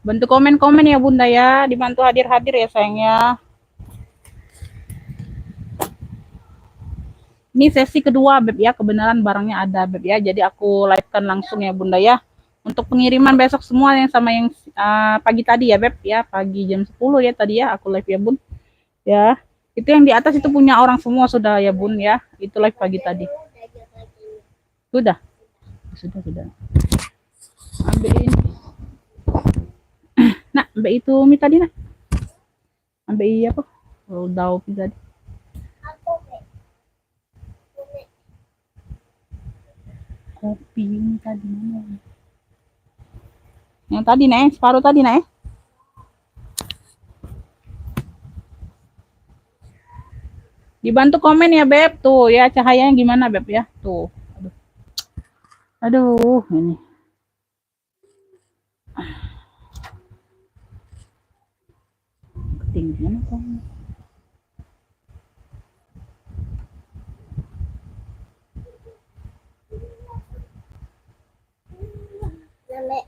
Bantu komen-komen ya Bunda ya, dibantu hadir-hadir ya sayangnya. Ini sesi kedua Beb ya, kebenaran barangnya ada Beb ya, jadi aku live-kan langsung ya Bunda ya. Untuk pengiriman besok semua yang sama yang pagi tadi ya Beb ya, pagi jam 10 ya tadi ya aku live ya Bun. Ya, itu yang di atas itu punya orang semua sudah ya Bun ya, itu live pagi tadi. Sudah, sudah. Ambil ini. Nak, ambil itu mie tadi nak. Ambil iya apa? Oh, daun tadi. Kopi ini tadi mana? Yang tadi nih, separuh tadi nih. Dibantu komen ya Beb, tuh ya cahayanya gimana Beb ya, tuh. Aduh, ini. Ketinggian apa? Nenek.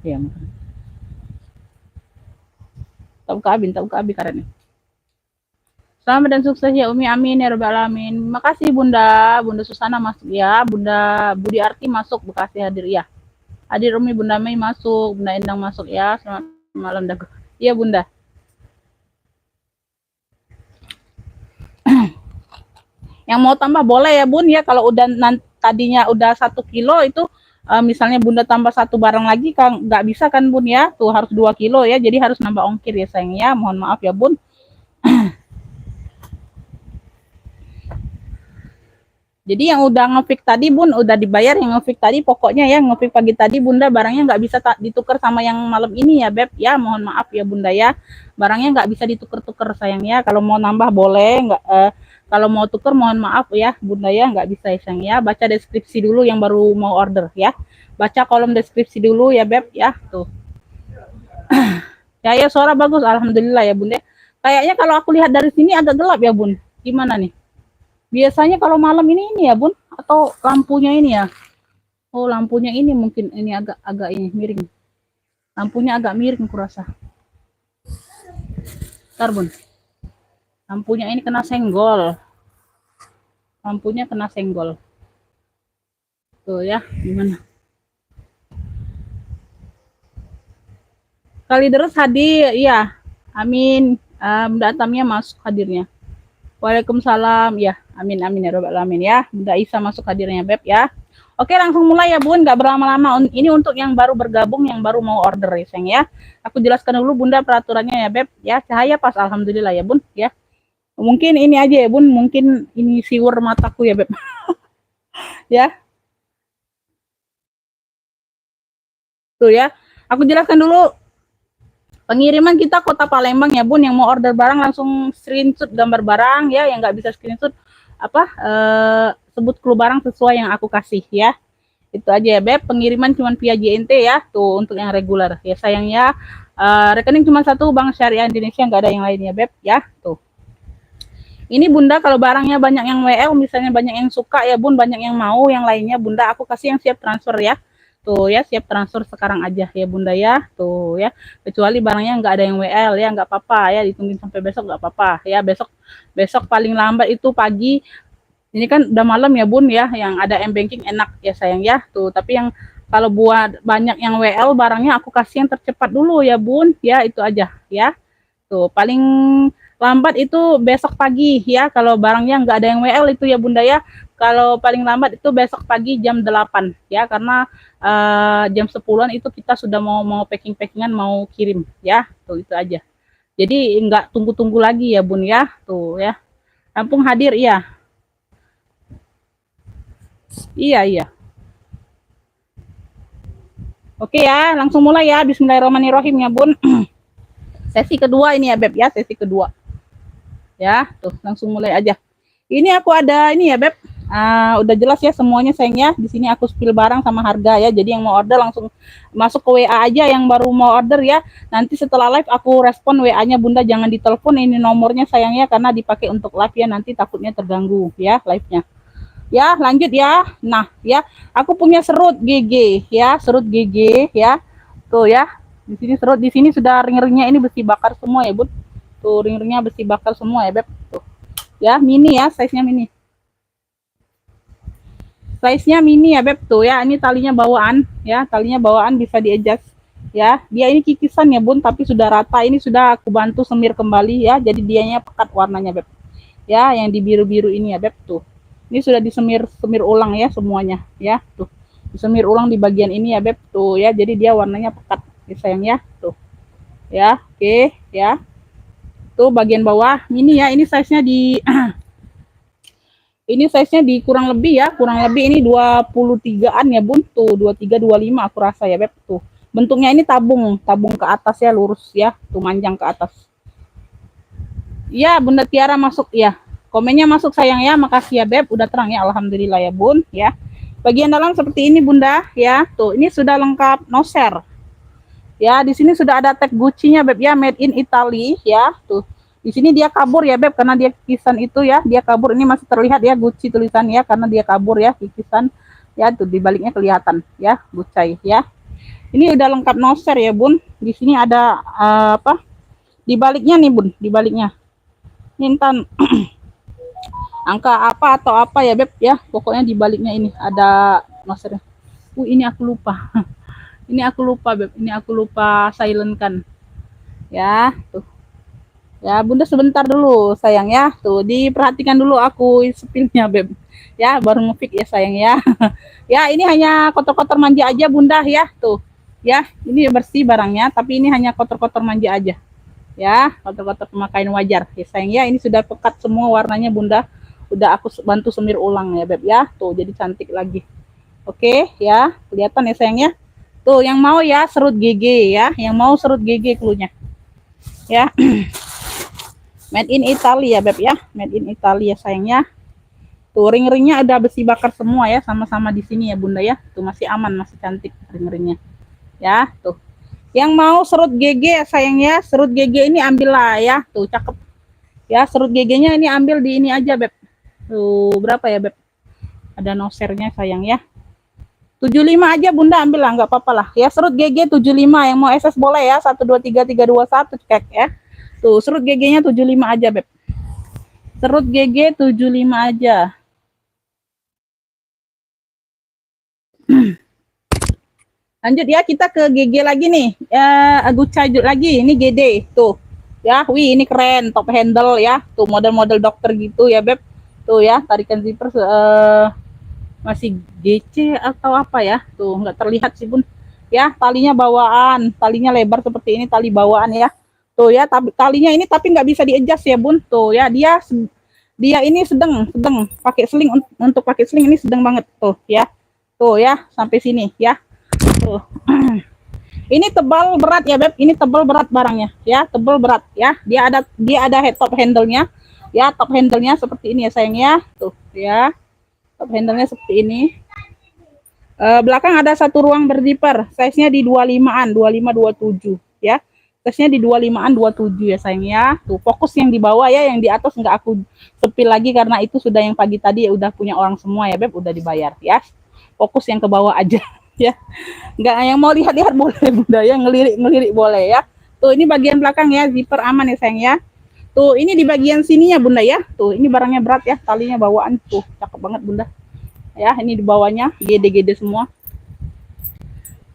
Ya, tak buka abi karena. Selamat dan sukses ya Umi, amin ya rabbal alamin. Makasih Bunda, Bunda Susana masuk ya, Bunda Budi Arti masuk, Bekasi hadir ya. Hadir Umi, Bunda Mei masuk, Bunda Endang masuk ya. Selamat malam Dago. Iya Bunda. Yang mau tambah boleh ya Bun ya, kalau udah tadinya udah 1 kilo itu misalnya Bunda tambah satu barang lagi kan nggak bisa kan Bun ya, tuh harus 2 kilo ya, jadi harus nambah ongkir ya sayang ya, mohon maaf ya Bun. Jadi yang udah ngefik tadi Bun udah dibayar, yang ngefik tadi pokoknya ya, ngefik pagi tadi Bunda barangnya nggak bisa ditukar sama yang malam ini ya Beb ya, mohon maaf ya Bunda ya, barangnya nggak bisa ditukar-tukar sayang ya, kalau mau nambah boleh, nggak kalau mau tuker mohon maaf ya Bunda ya, nggak bisa ya sayang ya, baca deskripsi dulu yang baru mau order ya, baca kolom deskripsi dulu ya Beb ya, tuh. Ya suara bagus alhamdulillah ya Bunda. Kayaknya kalau aku lihat dari sini agak gelap ya Bun, gimana nih? Biasanya kalau malam ini ya Bun, atau lampunya ini ya? Oh lampunya ini mungkin ini agak ini miring. Lampunya agak miring kurasa. Ntar Bun. Lampunya ini kena senggol. Lampunya kena senggol. Tuh ya, gimana? Kalideres hadir, iya. Amin. Mbak Atamnya masuk hadirnya. Waalaikumsalam, ya. Amin amin ya robbal alamin ya. Bunda Isa masuk hadirnya Beb ya. Oke langsung mulai ya Bun, nggak berlama-lama. Ini untuk yang baru bergabung, yang baru mau order ya sayang ya. Aku jelaskan dulu Bunda peraturannya ya Beb ya. Cahaya pas alhamdulillah ya Bun ya. Mungkin ini aja ya Bun, mungkin ini siwur mataku ya Beb. Ya. Tuh ya. Aku jelaskan dulu pengiriman kita Kota Palembang ya Bun, yang mau order barang langsung screenshot gambar barang ya, yang nggak bisa screenshot apa sebut clue barang sesuai yang aku kasih ya. Itu aja ya Beb, pengiriman cuma via JNT ya, tuh untuk yang reguler ya sayangnya, rekening cuma satu, Bank Syariah Indonesia, nggak ada yang lainnya Beb ya, tuh. Ini Bunda kalau barangnya banyak yang WL, misalnya banyak yang suka ya Bun, banyak yang mau, yang lainnya Bunda aku kasih yang siap transfer ya. Tuh ya, siap transfer sekarang aja ya Bunda ya. Tuh ya, kecuali barangnya nggak ada yang WL ya, nggak apa-apa ya, ditungguin sampai besok nggak apa-apa ya. Besok paling lambat itu pagi. Ini kan udah malam ya Bun ya, yang ada M-Banking enak ya sayang ya. Tuh, tapi yang kalau buat banyak yang WL barangnya aku kasih yang tercepat dulu ya Bun ya, itu aja ya. Tuh, paling lambat itu besok pagi ya, kalau barangnya nggak ada yang WL itu ya Bunda ya. Kalau paling lambat itu besok pagi jam 8 ya, karena jam 10-an itu kita sudah mau packing-packingan, mau kirim ya. Tuh itu aja. Jadi nggak tunggu-tunggu lagi ya Bun ya. Tuh ya. Lampung hadir iya. Iya. Oke ya, langsung mulai ya. Bismillahirrahmanirrahim ya Bun. Sesi kedua ini ya Beb ya, sesi kedua. Ya, tuh langsung mulai aja. Ini aku ada ini ya Beb. Udah jelas ya semuanya sayangnya. Di sini aku spill barang sama harga ya. Jadi yang mau order langsung masuk ke WA aja yang baru mau order ya. Nanti setelah live aku respon WA-nya Bunda, jangan ditelepon, ini nomornya sayangnya karena dipakai untuk live ya, nanti takutnya terganggu ya live-nya. Ya, lanjut ya. Nah, ya, aku punya serut GG ya, serut GG ya. Tuh ya. Di sini serut, di sini sudah ring-ringnya ini besi bakar semua ya, Bun. Tuh ring-ringnya besi bakar semua ya, Beb. Tuh. Ya, mini ya, size-nya mini. Size-nya mini ya, Beb. Tuh ya, ini talinya bawaan ya, talinya bawaan bisa di-adjust ya. Dia ini kikisan ya, Bun, tapi sudah rata. Ini sudah aku bantu semir kembali ya. Jadi dianya pekat warnanya, Beb. Ya, yang di biru-biru ini ya, Beb. Tuh. Ini sudah disemir ulang ya semuanya ya. Tuh. Disemir ulang di bagian ini ya, Beb. Tuh ya, jadi dia warnanya pekat ya, sayang ya. Tuh. Ya, oke ya. Tuh bagian bawah ini ya, ini size-nya di ini size-nya di kurang lebih ya, kurang lebih ini 23-an ya, Bun. Tuh 23 25 aku rasa ya, Beb. Tuh. Bentuknya ini tabung, tabung ke atas ya, lurus ya. Tuh manjang ke atas. Iya, Bunda Tiara masuk ya. Komennya masuk sayang ya, makasih ya, Beb. Udah terang ya, alhamdulillah ya, Bun ya. Bagian dalam seperti ini, Bunda ya. Tuh, ini sudah lengkap noser. Ya, di sini sudah ada tag Gucci-nya, Beb ya, made in Italy ya. Tuh. Di sini dia kabur ya, Beb, karena dia kikisan itu ya. Dia kabur, ini masih terlihat ya Gucci tulisan ya, karena dia kabur ya, kikisan. Ya, tuh di baliknya kelihatan ya, Gucci ya. Ini udah lengkap noser ya, Bun. Di sini ada apa? Di baliknya nih, Bun, di baliknya. Intan angka apa atau apa ya, Beb ya. Pokoknya di baliknya ini ada nosernya. Ini aku lupa. Ini aku lupa, Beb. Ini aku lupa silent kan. Ya, tuh. Ya, Bunda sebentar dulu, sayang ya. Tuh, diperhatikan dulu aku spillnya, Beb. Ya, baru ngepik ya, sayang ya. Ya, ini hanya kotor-kotor manja aja, Bunda ya. Tuh. Ya, ini bersih barangnya, tapi ini hanya kotor-kotor manja aja. Ya, kotor-kotor pemakaian wajar. Ya, sayang ya, ini sudah pekat semua warnanya, Bunda. Udah aku bantu semir ulang ya, Beb ya. Tuh, jadi cantik lagi. Oke, ya. Kelihatan ya, sayang ya. Tuh, yang mau ya serut GG ya, yang mau serut GG klunya. Ya. Made in Italy ya, Beb ya. Made in Italy ya, sayangnya. Tuh, ring-ringnya ada besi bakar semua ya, sama-sama di sini ya, Bunda ya. Tuh masih aman, masih cantik ring-ringnya. Ya, tuh. Yang mau serut GG ya, sayangnya, serut GG ini ambillah ya. Tuh, cakep. Ya, serut GG-nya ini ambil di ini aja, Beb. Tuh, berapa ya, Beb? Ada nosernya, sayang ya. 75 aja, Bunda, ambil lah, nggak apa-apa lah. Ya, serut GG 75, yang mau SS boleh ya, 1 2 3 3 2 1 cek ya. Tuh, serut GG-nya 75 aja, Beb. Serut GG 75 aja. Lanjut ya, kita ke GG lagi nih. Aku cajuk lagi, ini GD tuh. Ya, wih ini keren, top handle ya. Tuh model-model dokter gitu ya, Beb. Tuh ya, tarikan zipper masih GC atau apa ya, tuh nggak terlihat sih, Bun ya. Talinya bawaan, talinya lebar seperti ini, tali bawaan ya. Tuh ya, talinya ini tapi nggak bisa di-adjust ya, Bun. Tuh ya, dia ini sedang pakai sling. Untuk pakai sling ini sedang banget tuh ya. Tuh ya, sampai sini ya. Tuh. Ini tebal berat ya, Beb. Ini tebal berat barangnya ya, tebal berat ya. Dia ada top handle-nya ya, top handle-nya seperti ini ya, sayang ya. Tuh ya. Top handle-nya seperti ini. Belakang ada satu ruang berzipper, size-nya di 25-an, 25 27 ya. Size-nya di 25-an 27 ya, sayang ya. Tuh, fokus yang di bawah ya, yang di atas nggak aku sepil lagi karena itu sudah yang pagi tadi ya, udah punya orang semua ya, Beb, udah dibayar ya. Fokus yang ke bawah aja ya. Nggak yang mau lihat-lihat boleh, Bunda ya, ngelirik boleh ya. Tuh, ini bagian belakang ya, zipper aman ya, sayang ya. Tuh, ini di bagian sininya, Bunda ya. Tuh, ini barangnya berat ya, talinya bawaan tuh, cakep banget, Bunda. Ya, ini di bawahnya gede-gede semua.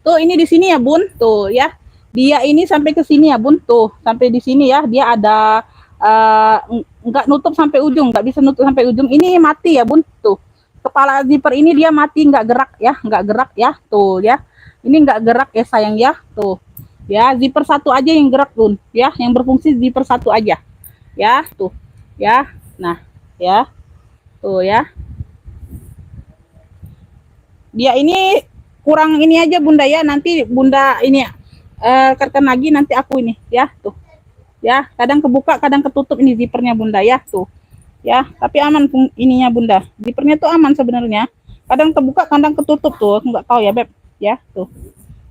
Tuh, ini di sini ya, Bun. Tuh ya. Dia ini sampai ke sini ya, Bun. Tuh, sampai di sini ya. Dia ada nggak nutup sampai ujung, nggak bisa nutup sampai ujung. Ini mati ya, Bun. Tuh. Kepala zipper ini dia mati, nggak gerak ya, nggak gerak ya. Tuh ya. Ini nggak gerak ya, sayang ya. Tuh. Ya, zipper satu aja yang gerak, Bun. Ya, yang berfungsi zipper satu aja. Ya, tuh. Ya. Nah, ya. Tuh ya. Dia ini kurang ini aja, Bunda ya. Nanti Bunda ini kerken lagi, nanti aku ini ya. Tuh. Ya, kadang kebuka, kadang ketutup ini zippernya, Bunda ya. Tuh. Ya, tapi aman ininya, Bunda. Zippernya tuh aman sebenarnya. Kadang kebuka, kadang ketutup tuh. Aku nggak tahu ya, Beb. Ya, tuh.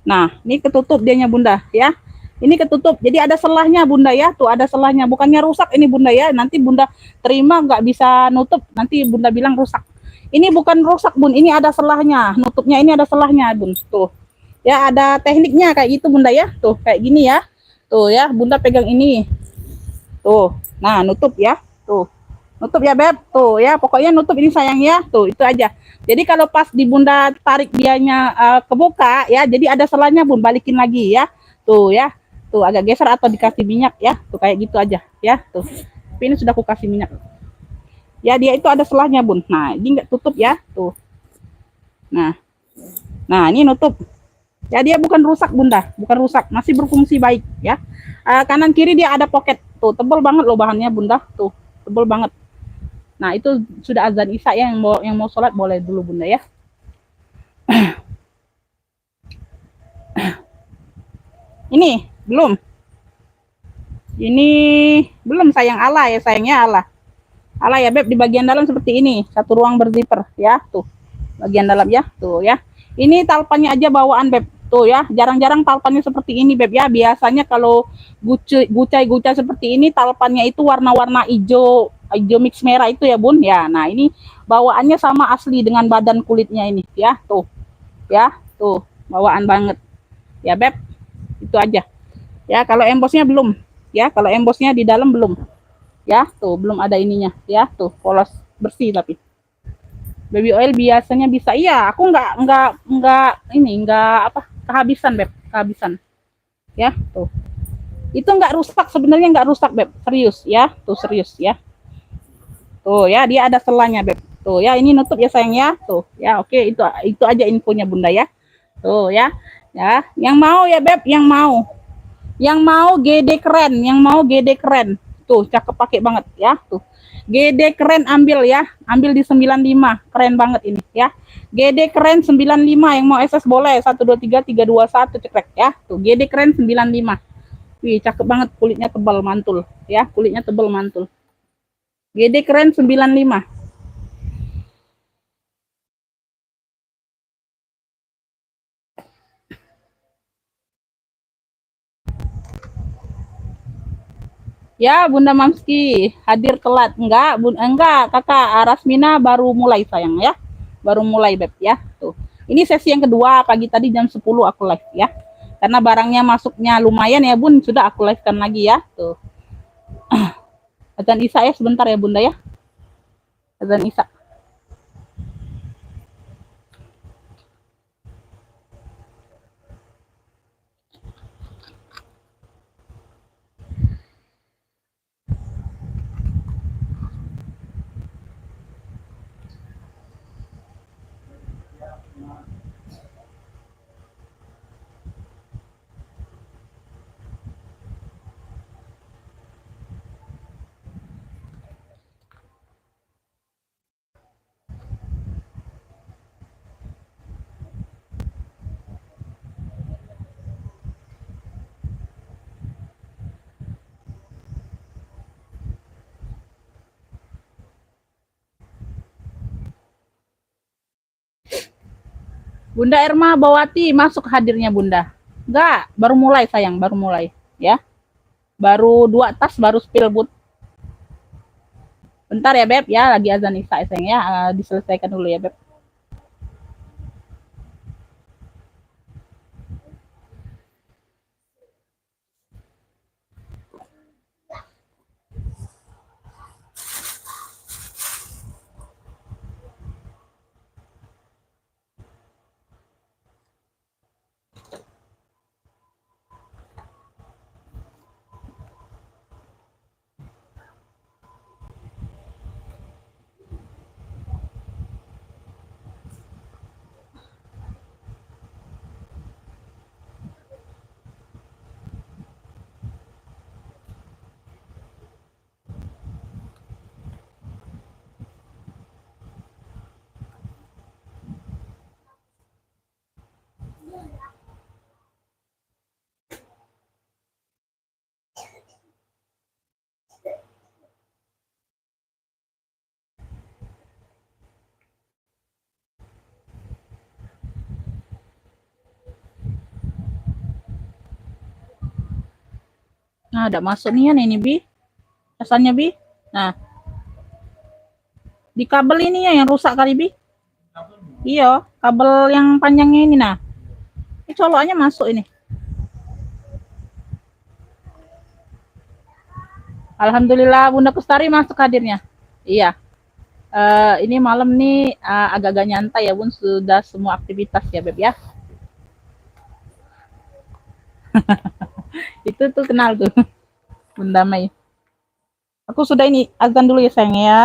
Nah, ini ketutup dianya, Bunda ya. Ini ketutup, jadi ada selahnya, Bunda ya. Tuh ada selahnya, bukannya rusak ini, Bunda ya. Nanti Bunda terima nggak bisa nutup, nanti Bunda bilang rusak. Ini bukan rusak bun, ini ada selahnya, nutupnya ini ada selahnya bun, tuh. Ya ada tekniknya kayak gitu bunda ya, tuh kayak gini ya, tuh ya bunda pegang ini, tuh. Nah nutup ya, tuh. Nutup ya beb, tuh ya pokoknya nutup ini sayang ya, tuh itu aja. Jadi kalau pas di bunda tarik dianya kebuka ya, jadi ada selahnya bun, balikin lagi ya, tuh ya, tuh agak geser atau dikasih minyak ya, tuh kayak gitu aja ya, tuh. Tapi ini sudah aku kasih minyak. Ya dia itu ada selahnya bun. Nah ini nggak tutup ya, tuh. Nah, nah ini nutup. Ya dia bukan rusak bunda, bukan rusak, masih berfungsi baik ya. Kanan kiri dia ada pocket, tuh tebal banget loh bahannya bunda, tuh tebal banget. Nah itu sudah azan isya ya, yang mau sholat boleh dulu bunda ya. Ini belum, ini belum sayang, Allah ya sayangnya Allah. Allah ya beb, di bagian dalam seperti ini, satu ruang berzipper ya, tuh bagian dalam ya, tuh ya. Ini talpannya aja bawaan beb, tuh ya, jarang-jarang talpannya seperti ini beb ya. Biasanya kalau gucai-gucai seperti ini talpannya itu warna-warna hijau, hijau mix merah itu ya bun ya. Nah ini bawaannya sama asli dengan badan kulitnya ini ya, tuh bawaan banget ya beb. Itu aja ya. Kalau embosnya belum ya, kalau embosnya di dalam belum ya, tuh belum ada ininya ya, tuh polos bersih. Tapi baby oil biasanya bisa, iya aku nggak apa, kehabisan beb, kehabisan ya, tuh itu nggak rusak sebenarnya, nggak rusak beb, serius ya, tuh serius ya, tuh ya dia ada selanya beb, tuh ya ini nutup ya sayang ya, tuh ya. Oke itu aja infonya bunda ya, tuh ya. Ya yang mau ya beb, yang mau GD keren, yang mau GD keren, tuh cakep pakai banget ya, tuh GD keren ambil ya, ambil di 95, keren banget ini ya. GD keren 95, yang mau SS boleh 123 321 cekrek ya, tuh GD keren 95. Wih cakep banget, kulitnya tebal mantul ya, kulitnya tebal mantul. GD keren 95. Ya Bunda Mamski hadir telat, enggak kakak, Rasmina baru mulai sayang ya, baru mulai beb ya, tuh ini sesi yang kedua, pagi tadi jam 10 aku live ya, karena barangnya masuknya lumayan ya bun, sudah aku live kan lagi ya, tuh azan isya ya, sebentar ya bunda ya, azan isya. Bunda Erma Bawati masuk hadirnya bunda, enggak, baru mulai sayang, baru mulai ya, baru 2 tas baru spill boot. Bentar ya beb ya, lagi azan isya sayang ya, diselesaikan dulu ya beb. Nah, ada masuk nih ya ini Bi. Pesannya Bi. Nah, di kabel ini ya yang rusak kali Bi. Iya, kabel yang panjangnya ini nah. Ini colokannya masuk ini. Alhamdulillah Bunda Kustari masuk hadirnya. Iya. Ini malam nih agak-agak nyantai ya Bun, sudah semua aktivitas ya Beb ya. Itu tuh kenal tuh Bunda Mei. Aku sudah ini azan dulu ya sayang ya.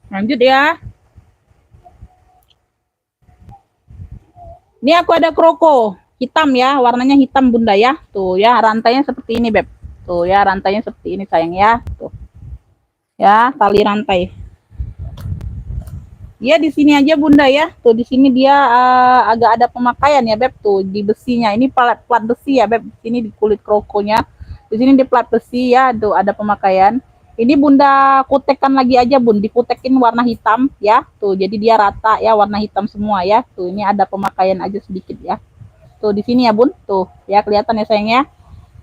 Lanjut ya. Ini aku ada kroko hitam ya, warnanya hitam Bunda ya. Tuh ya, rantainya seperti ini Beb. Tuh ya, rantainya seperti ini sayang ya. Tuh. Ya, tali rantai. Ya di sini aja Bunda ya. Tuh di sini dia agak ada pemakaian ya Beb tuh di besinya. Ini plat besi ya Beb. Ini di kulit krokonya. Di sini di plat besi ya. Tuh ada pemakaian. Ini Bunda kutekkan lagi aja Bun, dikutekin warna hitam ya. Tuh jadi dia rata ya, warna hitam semua ya. Tuh ini ada pemakaian aja sedikit ya. Tuh di sini ya Bun. Tuh ya kelihatan ya sayangnya.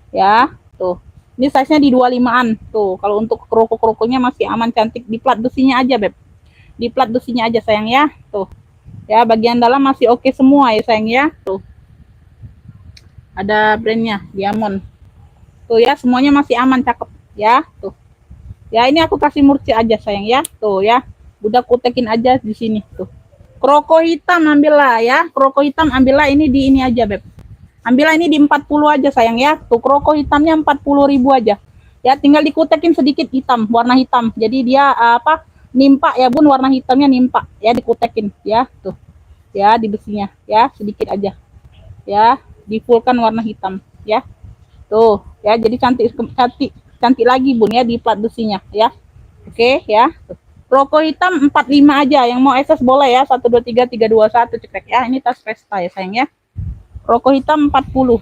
Ya, tuh. Ini size-nya di 25-an. Tuh, kalau untuk kroko-krokonya masih aman cantik di plat besinya aja Beb. Di plat besinya aja sayang ya. Tuh. Ya, bagian dalam masih oke semua ya sayang ya. Tuh. Ada brandnya Diamond. Tuh ya, semuanya masih aman cakep ya. Tuh. Ya, ini aku kasih murci aja sayang ya. Tuh ya. Udah kutekin aja di sini tuh. Kroko hitam ambillah ya. Kroko hitam ambillah ini di ini aja Beb. Ambillah ini di 40 aja sayang ya. Tuh kroko hitamnya 40.000 aja. Ya, tinggal dikutekin sedikit hitam, warna hitam. Jadi dia apa? Nimpa ya Bun, warna hitamnya nimpa ya, dikutekin ya. Tuh. Ya, di besinya ya, sedikit aja. Ya, di fullkan warna hitam ya. Tuh, ya jadi cantik cantik cantik lagi Bun ya di plat besinya ya. Oke ya. Tuh. Kroko hitam 45 aja. Yang mau SS boleh ya. 123 321 cekrek ya. Ini tas Vesta ya sayang ya. Kroko hitam 40.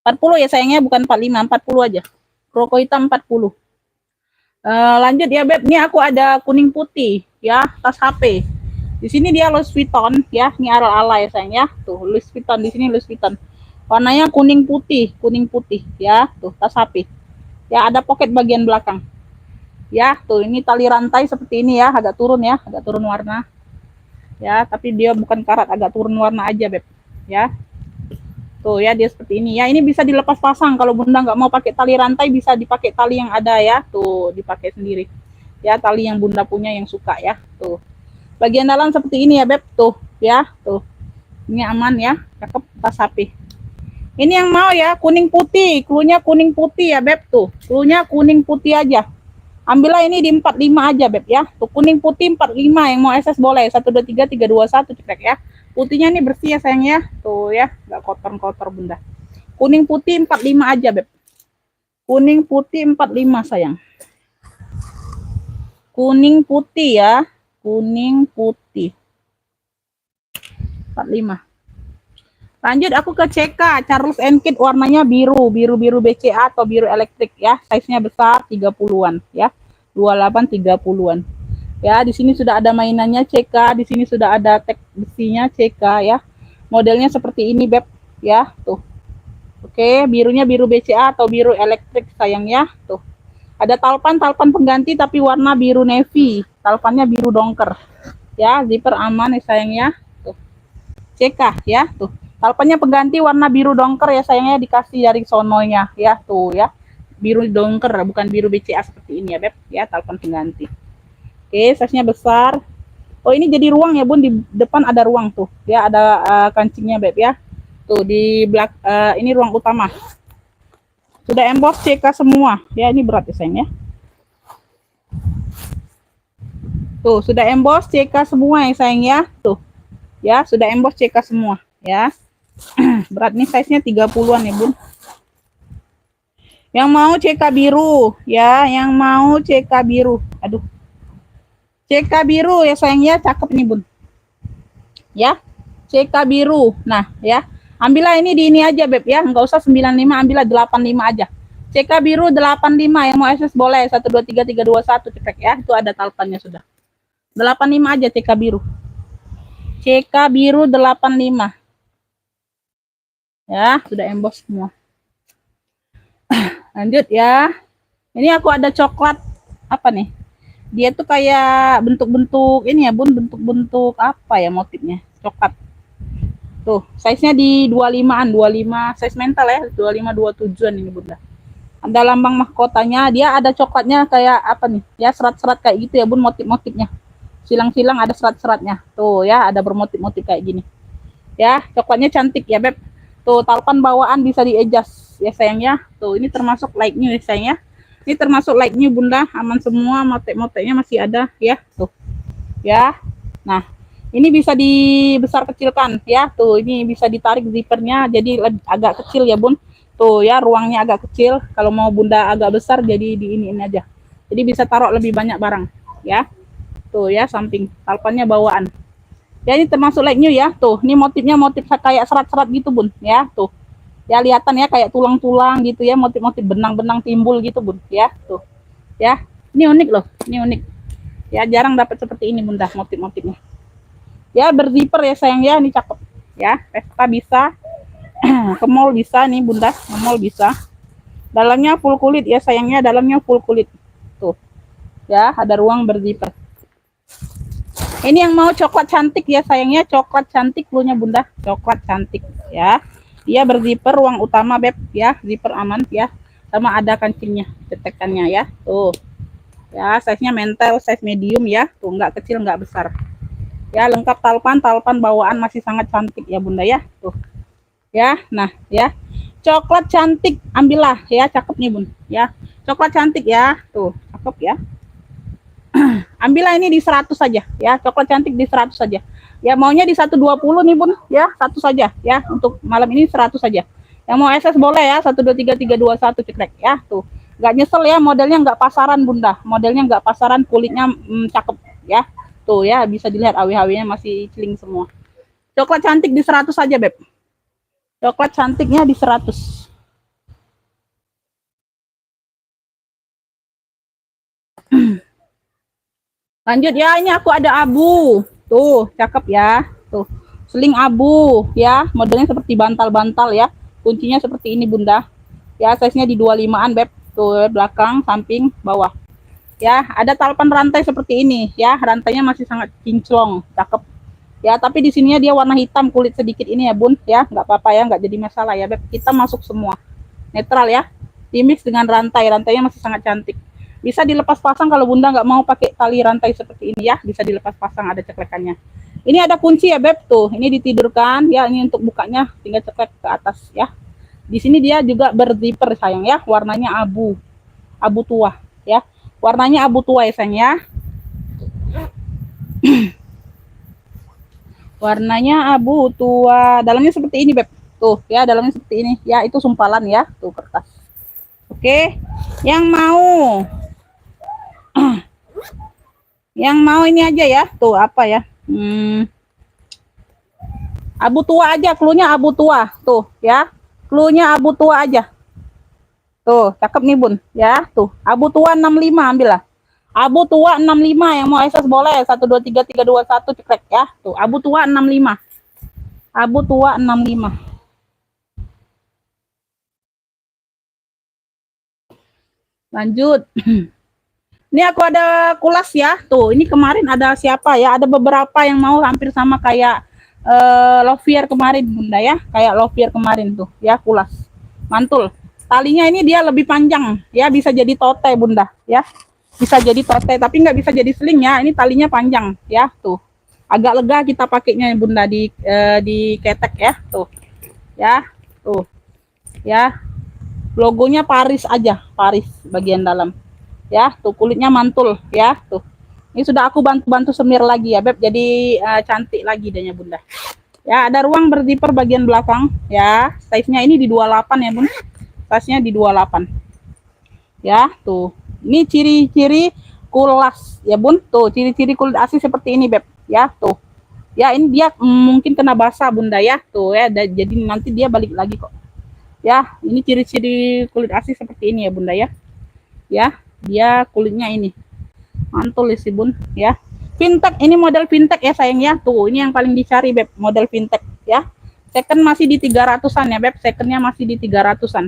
40 ya sayangnya, bukan 45, 40 aja. Kroko hitam 40. Lanjut ya Beb, ini aku ada kuning putih ya, tas HP. Di sini dia Louis Vuitton ya, ini ala-ala ya sayang ya. Tuh, Louis Vuitton di sini Louis Vuitton. Warnanya kuning putih ya, tuh tas HP. Ya, ada pocket bagian belakang. Ya, tuh ini tali rantai seperti ini ya, agak turun ya, agak turun warna. Ya, tapi dia bukan karat, agak turun warna aja Beb. Ya, tuh ya dia seperti ini ya. Ini bisa dilepas pasang, kalau Bunda nggak mau pakai tali rantai bisa dipakai tali yang ada ya. Tuh dipakai sendiri ya, tali yang Bunda punya yang suka ya. Tuh bagian dalam seperti ini ya Beb. Tuh ya, tuh ini aman ya, cakep tas HP. Ini yang mau ya kuning putih, klunya kuning putih ya Beb. Tuh klunya kuning putih aja. Ambillah ini di 45 aja Beb ya. Tuh kuning putih 45, yang mau SS boleh. 123 321 cekrek ya. Putihnya nih bersih ya sayang ya. Tuh ya, nggak kotor-kotor bunda. Kuning putih 45 aja beb. Kuning putih 45 sayang. Kuning putih ya. Kuning putih 45. Lanjut aku ke CK, Charles and Kit warnanya biru, biru BCA atau biru elektrik ya. Size-nya besar 30-an ya. 28 30-an. Ya, di sini sudah ada mainannya CK, di sini sudah ada tag besinya CK ya. Modelnya seperti ini beb ya, tuh. Oke, birunya biru BCA atau biru elektrik sayang ya, tuh. Ada talpan pengganti tapi warna biru navy. Talpannya biru dongker. Ya, zipper aman ya sayang ya. Tuh. CK ya, tuh. Talpannya pengganti warna biru dongker ya sayangnya, dikasih dari sononya ya, tuh ya. Biru dongker bukan biru BCA seperti ini ya beb ya, talpan pengganti. Oke, size-nya besar. Oh, ini jadi ruang ya bun, di depan ada ruang tuh ya, ada kancingnya beb ya. Tuh di belakang ini ruang utama. Sudah emboss CK semua ya, ini berat ya sayang ya. Tuh sudah emboss CK semua ya sayang ya. Tuh ya, sudah emboss CK semua ya. Berat nih, size-nya 30-an ya bun. Yang mau CK biru ya, yang mau CK biru. Aduh, CK biru ya sayang ya, cakep nih bun ya. CK biru, nah ya, ambillah ini di ini aja beb ya, nggak usah 95, ambillah 85 aja. CK biru 85, yang mau SS boleh 123321 cekrek ya, itu ada talpannya sudah. 85 aja CK biru. CK biru 85 ya, sudah emboss semua. Lanjut ya, ini aku ada coklat apa nih, dia tuh kayak bentuk-bentuk ini ya bun, bentuk-bentuk apa ya motifnya, coklat tuh. Size-nya di 25-an, 25 size mental ya, 25 27-an ini bunda. Ada lambang mahkotanya, dia ada coklatnya kayak apa nih ya, serat-serat kayak gitu ya bun, motif-motifnya silang-silang, ada serat-seratnya tuh ya, ada bermotif-motif kayak gini ya. Coklatnya cantik ya beb. Tuh talpan bawaan bisa di-adjust ya sayang ya. Tuh ini termasuk light new ya sayang ya. Ini termasuk light new bunda, aman semua, motif-motifnya masih ada ya. Tuh ya. Nah, ini bisa dibesar kecilkan ya. Tuh ini bisa ditarik zippernya jadi agak kecil ya bun. Tuh ya, ruangnya agak kecil. Kalau mau bunda agak besar jadi di ini aja. Jadi bisa taruh lebih banyak barang ya. Tuh ya, samping talpannya bawaan. Ya ini termasuk light new ya. Tuh, ini motifnya motif kayak serat-serat gitu bun ya. Tuh ya, lihatan ya kayak tulang-tulang gitu ya, motif-motif benang-benang timbul gitu bun ya. Tuh ya, ini unik loh, ini unik ya, jarang dapat seperti ini bunda motif-motifnya ya. Berzipper ya sayang ya, ini cakep ya. Pesta bisa, ke mall bisa nih bunda, ke mall bisa. Dalamnya full kulit ya sayangnya, dalamnya full kulit tuh ya, ada ruang berzipper. Ini yang mau coklat cantik ya sayangnya, coklat cantik blunya bunda, coklat cantik ya. Dia berzipper, ruang utama beb ya, zipper aman ya, sama ada kancingnya, cetekannya ya. Tuh ya, size-nya mental, size medium ya. Tuh nggak kecil nggak besar ya, lengkap talpan bawaan masih sangat cantik ya bunda ya. Tuh ya, nah ya, coklat cantik ambillah ya, cakep nih bun ya, coklat cantik ya. Tuh cakep ya. Ambillah ini di 100 saja ya, coklat cantik di 100 saja ya. Maunya di 120 nih bun ya, 1 saja ya, untuk malam ini 100 saja. Yang mau SS boleh ya, 123321 cekrek ya. Tuh nggak nyesel ya, modelnya nggak pasaran bunda, modelnya nggak pasaran, kulitnya cakep ya. Tuh ya, bisa dilihat awih-awihnya masih celing semua. Coklat cantik di 100 saja beb, coklat cantiknya di 100. Lanjut ya, ini aku ada abu. Tuh, cakep ya. Tuh, seling abu ya, modelnya seperti bantal-bantal ya. Kuncinya seperti ini bunda. Ya, size-nya di 25-an beb. Tuh, belakang, samping, bawah. Ya, ada talpan rantai seperti ini ya. Rantainya masih sangat kinclong, cakep. Ya, tapi di sininya dia warna hitam kulit sedikit ini ya bun ya. Nggak apa-apa ya, nggak jadi masalah ya beb. Kita masuk semua. Netral ya. Dimix dengan rantai, rantainya masih sangat cantik. Bisa dilepas pasang kalau bunda nggak mau pakai tali rantai seperti ini ya, bisa dilepas pasang, ada ceklekannya. Ini ada kunci ya beb, tuh ini ditidurkan ya, ini untuk bukanya tinggal ceklek ke atas ya. Di sini dia juga berzipper sayang ya, warnanya abu tua ya, warnanya abu tua ya sayang ya. Warnanya abu tua. Dalamnya seperti ini, Beb. Tuh, ya, dalamnya seperti ini. Ya, itu sumpalan ya. Tuh, kertas. Oke. Yang mau yang mau ini aja ya. Tuh, apa ya? Abu tua aja, cluenya abu tua. Tuh, ya. Cluenya abu tua aja. Tuh, cakep nih, Bun. Ya, tuh. Abu tua 65 ambil lah. Abu tua 65 yang mau SS boleh. 1 2 3 3 2 1 cekrek ya. Tuh, abu tua 65. Abu tua 65. Lanjut. Ini aku ada kulas ya. Tuh, ini kemarin ada siapa ya? Ada beberapa yang mau hampir sama kayak Lovier kemarin, Bunda ya. Kayak Lovier kemarin tuh, ya, kulas. Mantul. Talinya ini dia lebih panjang, ya, bisa jadi tote, Bunda, ya. Bisa jadi tote, tapi nggak bisa jadi sling ya. Ini talinya panjang, ya, tuh. Agak lega kita pakainya, Bunda, di ketek ya, tuh. Ya, tuh. Ya. Logonya Paris aja, Paris bagian dalam. Ya, tuh kulitnya mantul ya, tuh. Ini sudah aku bantu semir lagi ya, Beb. Jadi cantik lagi danya, Bunda. Ya, ada ruang berzipper bagian belakang ya. Size-nya ini di 28 ya, Bun. Size-nya di 28. Ya, tuh. Ini ciri-ciri kulas ya, Bun. Tuh, ciri-ciri kulit asli seperti ini, Beb. Ya, tuh. Ya, ini dia mungkin kena basah, Bunda ya. Tuh ya, jadi nanti dia balik lagi kok. Ya, ini ciri-ciri kulit asli seperti ini ya, Bunda ya. Ya, dia kulitnya ini mantul sih, Bun ya. Fintech, ini model fintech ya sayang ya. Tuh, ini yang paling dicari, Beb, model fintech ya. Second masih di 300-an ya, Beb. Secondnya masih di 300-an.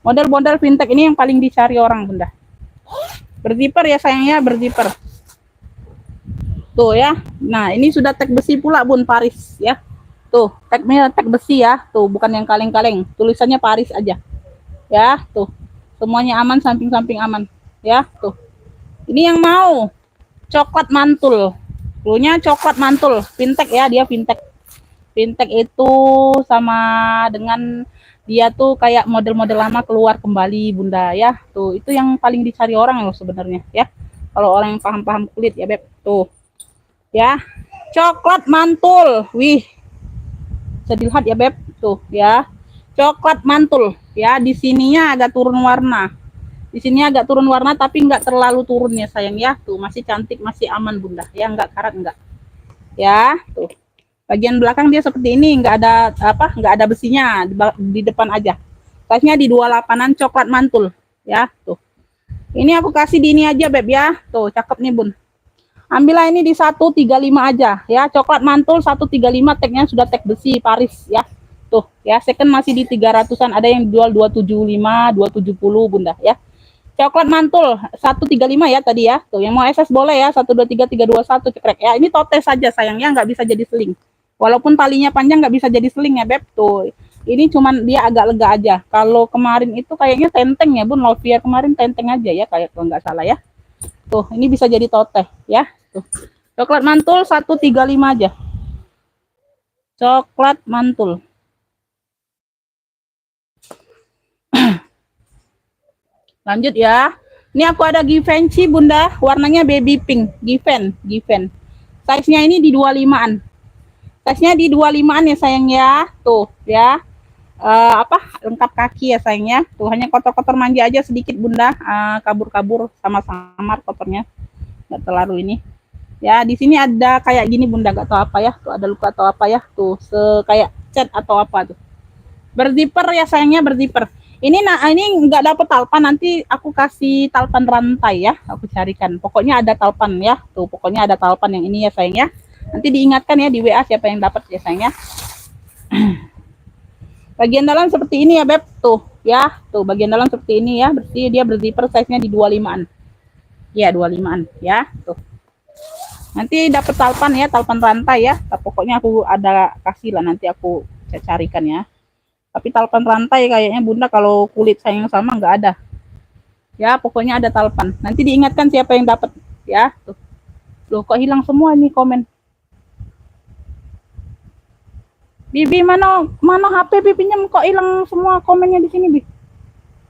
Model-model fintech ini yang paling dicari orang, Bunda. Berzipper ya sayang ya, berzipper. Tuh ya. Nah, ini sudah tag besi pula, Bun, Paris ya. Tuh, tagnya tag besi ya. Tuh, bukan yang kaleng-kaleng. Tulisannya Paris aja. Ya, tuh. Semuanya aman, samping-samping aman. Ya, tuh. Ini yang mau coklat mantul. Cluenya coklat mantul. Fintech ya, dia fintech. Fintech itu sama dengan dia tuh kayak model-model lama keluar kembali, Bunda ya. Tuh, itu yang paling dicari orang loh sebenarnya ya. Kalau orang yang paham-paham kulit ya, Beb. Tuh. Ya. Coklat mantul. Wih. Bisa dilihat ya, Beb. Tuh, ya. Coklat mantul. Ya, di sininya agak turun warna. Di sini agak turun warna tapi nggak terlalu turun ya sayang ya. Tuh, masih cantik, masih aman, Bunda. Ya, nggak karat nggak. Ya, tuh. Bagian belakang dia seperti ini, nggak ada apa, nggak ada besinya, di depan aja. Size-nya di 28-an coklat mantul. Ya, tuh. Ini aku kasih di ini aja, Beb ya. Tuh, cakep nih, Bun. Ambillah ini di 135 aja ya. Coklat mantul 135, tagnya sudah tag besi Paris ya. Tuh, ya, second masih di 300-an, ada yang jual 275, 270, Bunda ya. Coklat mantul 135 ya tadi ya. Tuh, yang mau SS boleh ya. 1 2 3 3 2 1 cekrek ya. Ini tote saja sayangnya, nggak bisa jadi sling. Walaupun talinya panjang nggak bisa jadi sling ya, Beb. Tuh. Ini cuman dia agak lega aja. Kalau kemarin itu kayaknya tenteng ya, Bun. Lovier kemarin tenteng aja ya, kayak kalau nggak salah ya. Tuh, ini bisa jadi tote ya. Tuh. Coklat mantul 135 aja. Coklat mantul. Lanjut ya. Ini aku ada Givenchy, Bunda. Warnanya baby pink. Given. Size-nya ini di 25-an. Size-nya di 25-an ya sayang ya. Tuh ya. Lengkap kaki ya sayangnya. Tuh, hanya kotor-kotor manja aja sedikit, Bunda. Kabur-kabur sama samar kotornya. Nggak terlalu ini. Ya, di sini ada kayak gini, Bunda, nggak tahu apa ya. Tuh ada luka atau apa ya. Tuh, kayak cat atau apa tuh. Berzipper ya sayangnya, berzipper. Ini nggak dapet talpan, nanti aku kasih talpan rantai ya, aku carikan. Pokoknya ada talpan ya, tuh pokoknya ada talpan yang ini ya sayang ya. Nanti diingatkan ya di WA siapa yang dapat ya sayang ya. Bagian dalam seperti ini ya, Beb, tuh ya, tuh bagian dalam seperti ini ya, berarti dia berzipper, size-nya di 25-an. Ya, 25-an ya, tuh. Nanti dapat talpan ya, talpan rantai ya. Pokoknya aku ada kasih lah, nanti aku carikan ya. Tapi talpan rantai kayaknya, Bunda, kalau kulit saya yang sama nggak ada. Ya, pokoknya ada talpan. Nanti diingatkan siapa yang dapat ya. Tuh. Loh, kok hilang semua nih komen. Bibi, mana HP Bibinya kok hilang semua komennya di sini, Bi?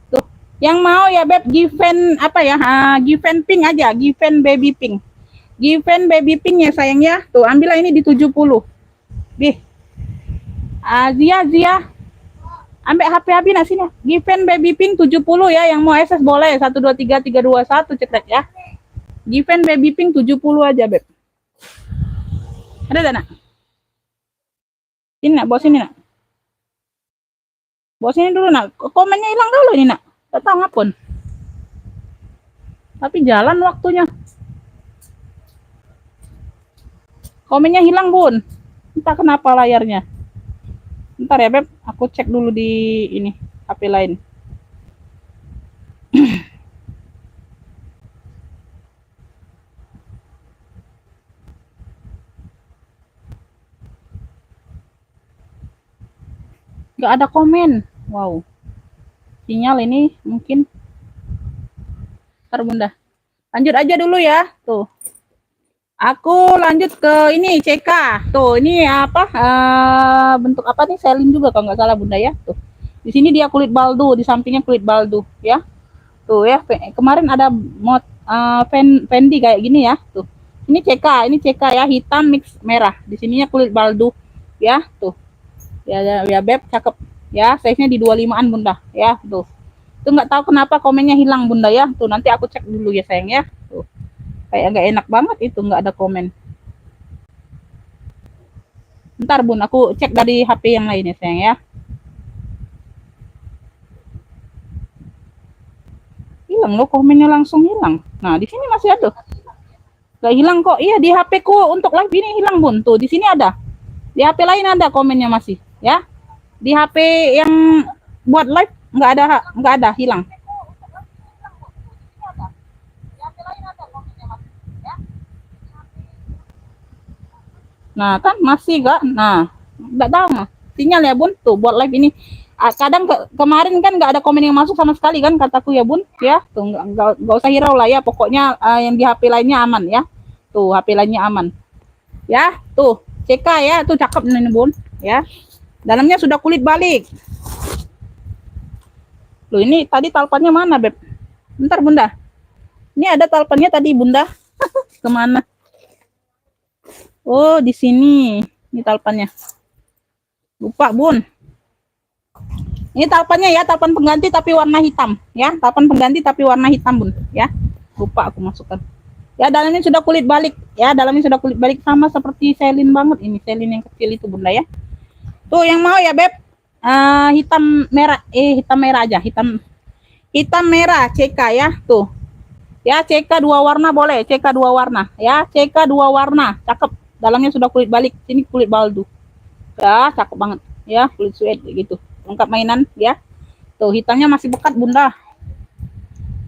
Tuh. Yang mau ya, Beb, Given apa ya? Given pink aja, Given baby pink. Given baby pink ya sayang ya. Tuh, ambillah ini di 70. Bih, Zia, ambek HP Abi nak sini. Given baby pink 70 ya, yang mau SS boleh 123 321 cekrek ya. Given baby pink 70 aja, Beb. Ada tak nak? Ini nak, bawa sini nak. Bawa sini dulu nak. Komennya hilang dulu ini nak. Tak tahu ngapun. Tapi jalan waktunya. Komennya hilang bun. Entah kenapa layarnya. Bentar ya Beb, aku cek dulu di ini HP lain. Gak ada komen. Wow. Sinyal ini mungkin. Ntar bunda. Lanjut aja dulu ya. Tuh. Aku lanjut ke ini CK. Tuh, ini apa? Bentuk apa nih? Selin juga kalau nggak salah bunda ya. Tuh. Di sini dia kulit baldu, di sampingnya kulit baldu ya. Tuh ya. Kemarin ada mod Fendi kayak gini ya. Tuh. Ini CK ya, hitam mix merah. Di sininya kulit baldu ya. Tuh. Ya Beb, cakep ya. Size-nya di 25-an bunda ya. Tuh. Tuh nggak tahu kenapa komennya hilang bunda ya. Tuh nanti aku cek dulu ya sayang ya. Tuh. Kayak nggak enak banget itu nggak ada komen. Ntar bun, aku cek dari HP yang lain ya sayang ya. Hilang loh, komennya langsung hilang. Nah di sini masih ada. Gak hilang kok. Iya di HP ku untuk live ini hilang bun. Tuh di sini ada. Di HP lain ada komennya masih ya. Di HP yang buat live nggak ada hilang. Nah kan masih gak, nah nggak tahu mah sinyal ya bun. Tuh buat live ini kadang kemarin kan nggak ada komen yang masuk sama sekali kan kataku ya bun ya. Tuh nggak usah hirau lah ya, pokoknya yang di HP lainnya aman ya. Tuh HP lainnya aman ya. Tuh CK ya, tuh cakep nih bun ya. Dalamnya sudah kulit balik. Loh ini tadi talpannya mana Beb? Bentar bunda, ini ada talpannya tadi bunda. Kemana? Oh, di sini. Ini talpannya. Lupa, Bun. Ini talpannya ya, talpan pengganti tapi warna hitam, ya. Talpan pengganti tapi warna hitam, Bun, ya. Lupa aku masukkan. Ya, dalamnya sudah kulit balik, ya. Dalamnya sudah kulit balik sama seperti Selin banget ini, Selin yang kecil itu, Bunda ya. Tuh yang mau ya, Beb. Hitam merah aja, hitam merah CK ya, tuh. Ya, CK 2 warna boleh, CK 2 warna, ya. CK 2 warna, cakep. Dalamnya sudah kulit balik, sini kulit baldu ya, cakep banget ya, kulit suede gitu, lengkap mainan ya. Tuh hitamnya masih bekat bunda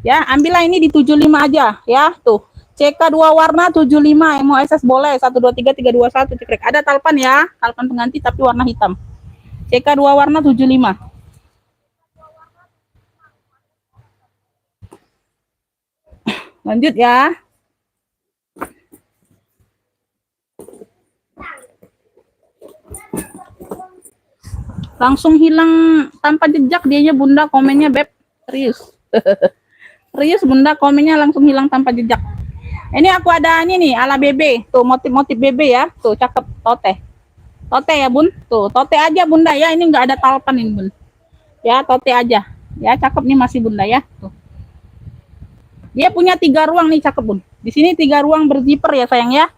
ya, ambillah ini di 75 aja ya. Tuh CK 2 warna 75, yang mau SS boleh 123 321 cekrek. Ada talpan ya, talpan pengganti tapi warna hitam. CK 2 warna 75. Lanjut ya. Langsung hilang tanpa jejak dianya bunda komennya Beb. Serius. Serius bunda, komennya langsung hilang tanpa jejak. Ini aku ada ini nih ala BB. Tuh motif-motif BB ya. Tuh cakep, tote. Tote ya bun. Tuh tote aja bunda ya. Ini nggak ada talpan ini bun. Ya tote aja. Ya cakep nih masih bunda ya. Tuh. Dia punya 3 ruang nih cakep bun. Di sini 3 ruang berzipper ya sayang ya.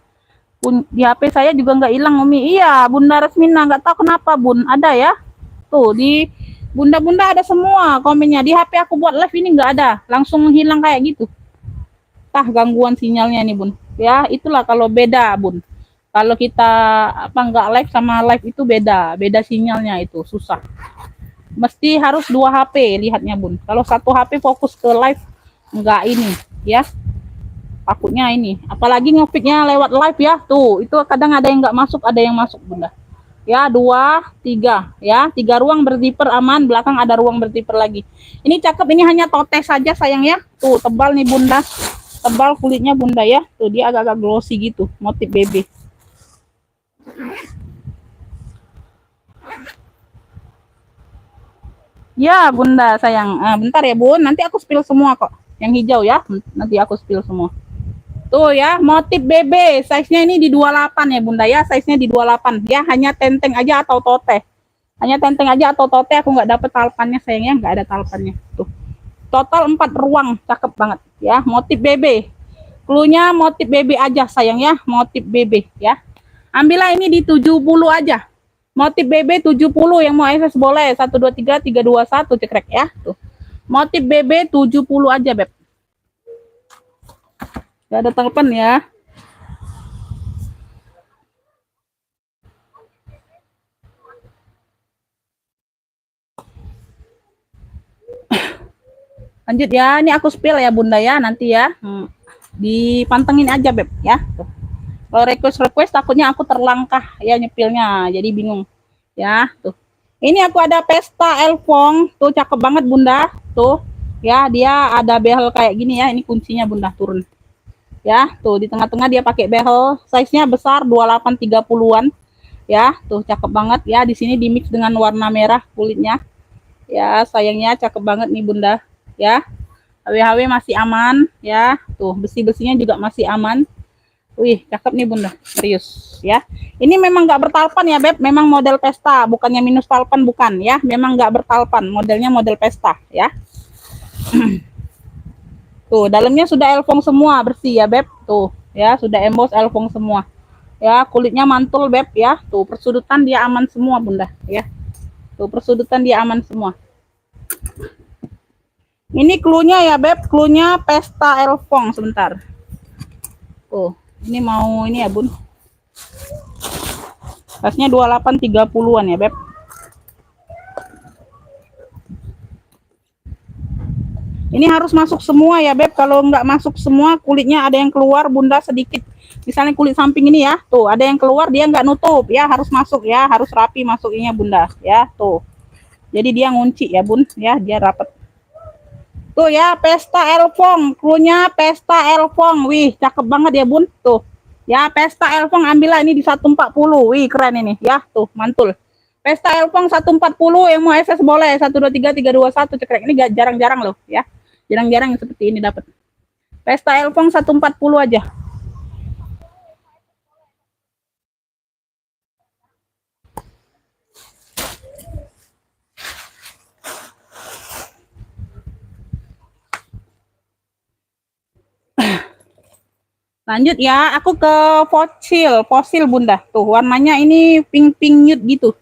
Di HP saya juga nggak hilang Umi. Iya bunda Resmina, nggak tahu kenapa bun. Ada ya. Tuh di bunda-bunda ada semua komennya. Di HP aku buat live ini nggak ada, langsung hilang kayak gitu. Tah gangguan sinyalnya nih bun ya. Itulah kalau beda bun, kalau kita apa nggak live sama live itu beda sinyalnya, itu susah. Mesti harus 2 HP lihatnya bun. Kalau 1 HP fokus ke live nggak ini ya, takutnya ini apalagi ngefitnya lewat live ya. Tuh itu kadang ada yang nggak masuk, ada yang masuk bunda ya. 2 3 ya, 3 ruang berzipper aman, belakang ada ruang berzipper lagi. Ini cakep, ini hanya tote saja sayang ya. Tuh tebal nih bunda, tebal kulitnya bunda ya. Tuh dia agak-agak glossy gitu, motif BB ya bunda sayang. Bentar ya bun, nanti aku spill semua kok, yang hijau ya, nanti aku spill semua. Tuh ya, motif BB, size-nya ini di 28 ya Bunda ya, size-nya di 28 ya, hanya tenteng aja atau tote. Hanya tenteng aja atau tote, aku nggak dapet talpannya sayangnya, nggak ada talpannya. Tuh. Total 4 ruang, cakep banget ya, motif BB. Cluenya motif BB aja sayang ya, motif BB ya. Ambillah ini di 70 aja. Motif BB 70, yang mau SS boleh 123 321 cekrek ya. Tuh. Motif BB 70 aja, Beb. Gak ada telepon ya. Lanjut ya, ini aku spill ya Bunda ya, nanti ya. Dipantengin aja Beb ya. Tuh. Kalau request takutnya aku terlangkah ya nyepilnya, jadi bingung. Ya, tuh. Ini aku ada pesta elfong, tuh cakep banget Bunda. Tuh. Ya, dia ada behel kayak gini ya, ini kuncinya Bunda turun. Ya, tuh di tengah-tengah dia pakai behel, size-nya besar 28 30-an. Ya, tuh cakep banget ya, di sini di mix dengan warna merah kulitnya. Ya, sayangnya cakep banget nih Bunda. Ya. HW-HW masih aman ya. Tuh, besi-besinya juga masih aman. Wih, cakep nih Bunda, serius ya. Ini memang nggak bertalpan ya Beb, memang model pesta, bukannya minus talpan bukan ya. Memang nggak bertalpan, modelnya model pesta ya. Tuh, dalamnya sudah elfong semua, bersih ya Beb. Tuh, ya sudah emboss elfong semua. Ya, kulitnya mantul Beb ya. Tuh, persudutan dia aman semua Bunda ya. Tuh, persudutan dia aman semua. Ini cluenya ya Beb, cluenya pesta elfong sebentar. Tuh, ini mau ini ya Bun. Pasnya 28 30-an ya Beb. Ini harus masuk semua ya Beb. Kalau nggak masuk semua, kulitnya ada yang keluar Bunda sedikit. Misalnya kulit samping ini ya, tuh ada yang keluar, dia nggak nutup ya, harus masuk ya, harus rapi masukinnya Bunda ya. Tuh, jadi dia ngunci ya Bun ya, dia rapet. Tuh ya, pesta elfong, cluenya pesta elfong. Wih, cakep banget ya Bun. Tuh ya, pesta elfong, ambillah ini di 140. Wih, keren ini ya. Tuh, mantul. Pesta elfong 140, yang mau SS boleh 123 321 cekrek. Ini gak jarang-jarang loh ya, jarang-jarang yang seperti ini dapat. Pesta elfong 140 aja. Lanjut ya, aku ke fosil Bunda. Tuh, warnanya ini pink nude gitu.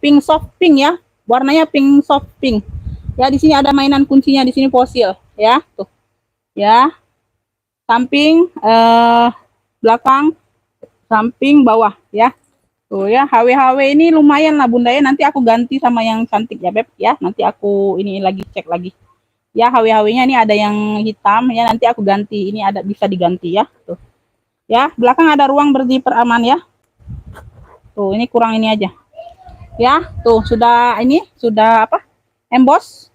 Pink soft pink ya. Warnanya pink soft pink. Ya, di sini ada mainan kuncinya, di sini fosil ya. Tuh. Ya. Samping belakang, samping bawah ya. Tuh ya, HW-HW ini lumayan lah Bunda ya. Nanti aku ganti sama yang cantik ya Beb ya. Nanti aku ini lagi cek lagi. Ya, HW-HW-nya ini ada yang hitam ya, nanti aku ganti. Ini ada bisa diganti ya. Tuh. Ya, belakang ada ruang berzipper aman ya. Tuh, ini kurang ini aja. Ya, tuh sudah ini sudah apa? Emboss.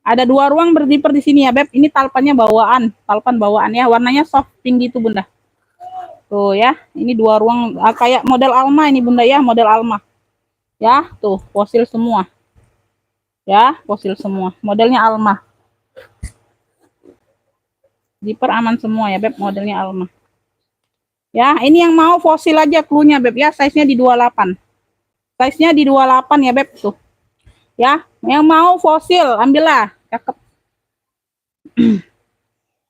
Ada 2 ruang berzipper di sini ya, Beb. Ini talpannya bawaan, talpan bawaan ya. Warnanya soft pink gitu, Bunda. Tuh ya, ini 2 ruang kayak model Alma ini, Bunda ya, model Alma. Ya, tuh fosil semua. Ya, fosil semua. Modelnya Alma. Zipper aman semua ya, Beb, modelnya Alma. Ya, ini yang mau fosil aja cluenya Beb ya, size-nya di 28. Size-nya di 28 ya Beb tuh. Ya, yang mau fosil ambillah, cakep.